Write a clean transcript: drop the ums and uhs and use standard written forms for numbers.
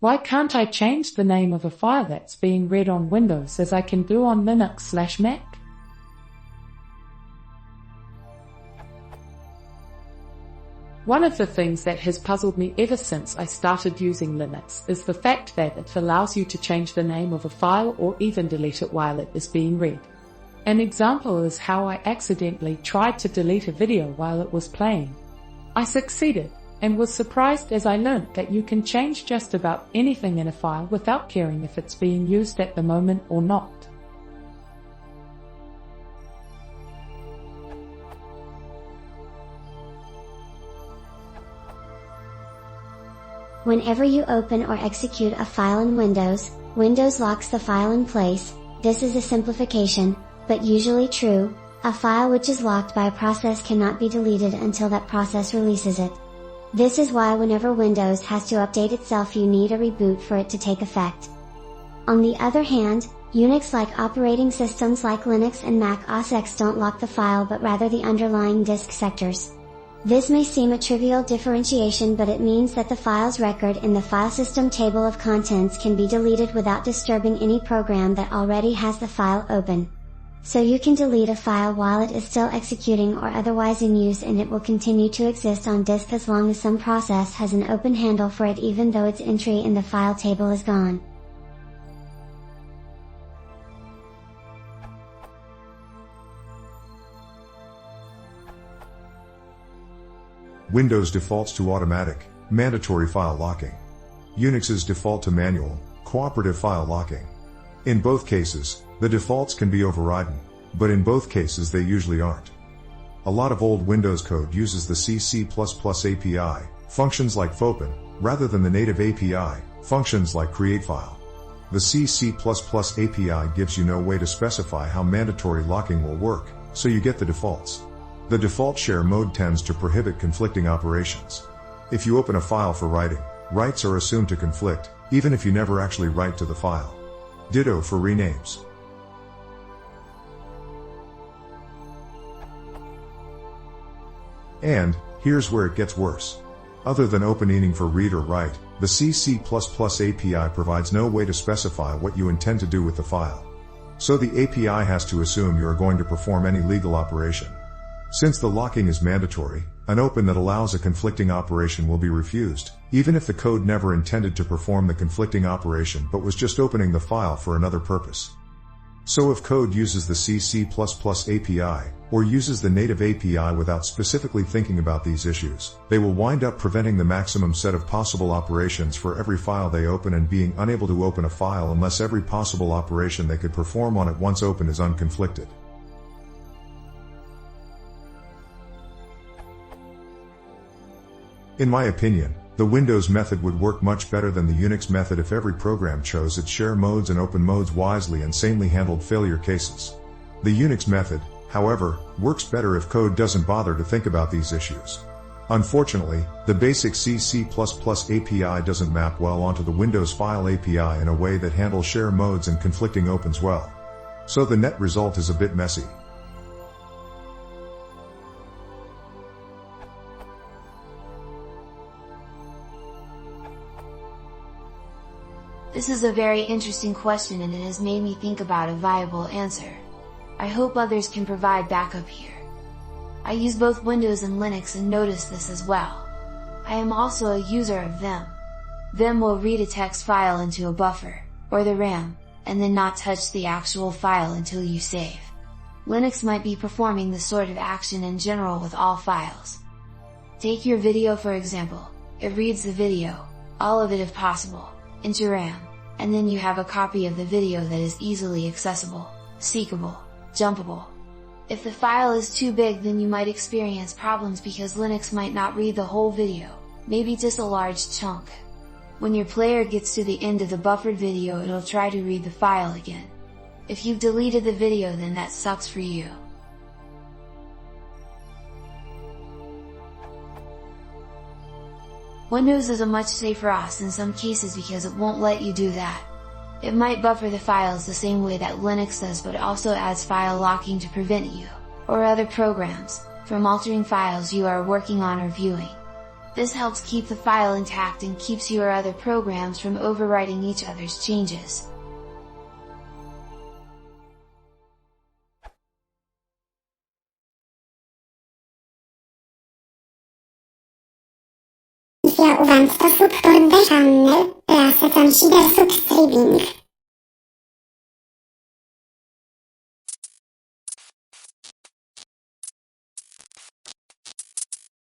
Why can't I change the name of a file that's being read on Windows as I can do on Linux/Mac? One of the things that has puzzled me ever since I started using Linux is the fact that it allows you to change the name of a file or even delete it while it is being read. An example is how I accidentally tried to delete a video while it was playing. I succeeded, and was surprised as I learned that you can change just about anything in a file without caring if it's being used at the moment or not. Whenever you open or execute a file in Windows, Windows locks the file in place. This is a simplification, but usually true. A file which is locked by a process cannot be deleted until that process releases it. This is why whenever Windows has to update itself you need a reboot for it to take effect. On the other hand, Unix-like operating systems like Linux and Mac OS X don't lock the file but rather the underlying disk sectors. This may seem a trivial differentiation, but it means that the file's record in the file system table of contents can be deleted without disturbing any program that already has the file open. So you can delete a file while it is still executing or otherwise in use, and it will continue to exist on disk as long as some process has an open handle for it, even though its entry in the file table is gone. Windows defaults to automatic, mandatory file locking. Unix's default to manual, cooperative file locking. In both cases, the defaults can be overridden, but in both cases they usually aren't. A lot of old Windows code uses the C++ API, functions like fopen, rather than the native API, functions like createFile. The C++ API gives you no way to specify how mandatory locking will work, so you get the defaults. The default share mode tends to prohibit conflicting operations. If you open a file for writing, writes are assumed to conflict, even if you never actually write to the file. Ditto for renames. And, here's where it gets worse. Other than opening for read or write, the C++ API provides no way to specify what you intend to do with the file. So the API has to assume you are going to perform any legal operation. Since the locking is mandatory, an open that allows a conflicting operation will be refused, even if the code never intended to perform the conflicting operation but was just opening the file for another purpose. So if code uses the C++ API, or uses the native API without specifically thinking about these issues, they will wind up preventing the maximum set of possible operations for every file they open and being unable to open a file unless every possible operation they could perform on it once open is unconflicted. In my opinion, the Windows method would work much better than the Unix method if every program chose its share modes and open modes wisely and sanely handled failure cases. The Unix method, however, works better if code doesn't bother to think about these issues. Unfortunately, the basic C++ API doesn't map well onto the Windows File API in a way that handles share modes and conflicting opens well. So the net result is a bit messy. This is a very interesting question, and it has made me think about a viable answer. I hope others can provide backup here. I use both Windows and Linux and notice this as well. I am also a user of Vim. Vim will read a text file into a buffer, or the RAM, and then not touch the actual file until you save. Linux might be performing this sort of action in general with all files. Take your video for example. It reads the video, all of it if possible, into RAM, and then you have a copy of the video that is easily accessible, seekable, jumpable. If the file is too big, then you might experience problems because Linux might not read the whole video, maybe just a large chunk. When your player gets to the end of the buffered video, it'll try to read the file again. If you've deleted the video, then that sucks for you. Windows is a much safer OS in some cases because it won't let you do that. It might buffer the files the same way that Linux does, but also adds file locking to prevent you, or other programs, from altering files you are working on or viewing. This helps keep the file intact and keeps you or other programs from overwriting each other's changes. Używam w sposób poddeszany, lasy consider subscribing.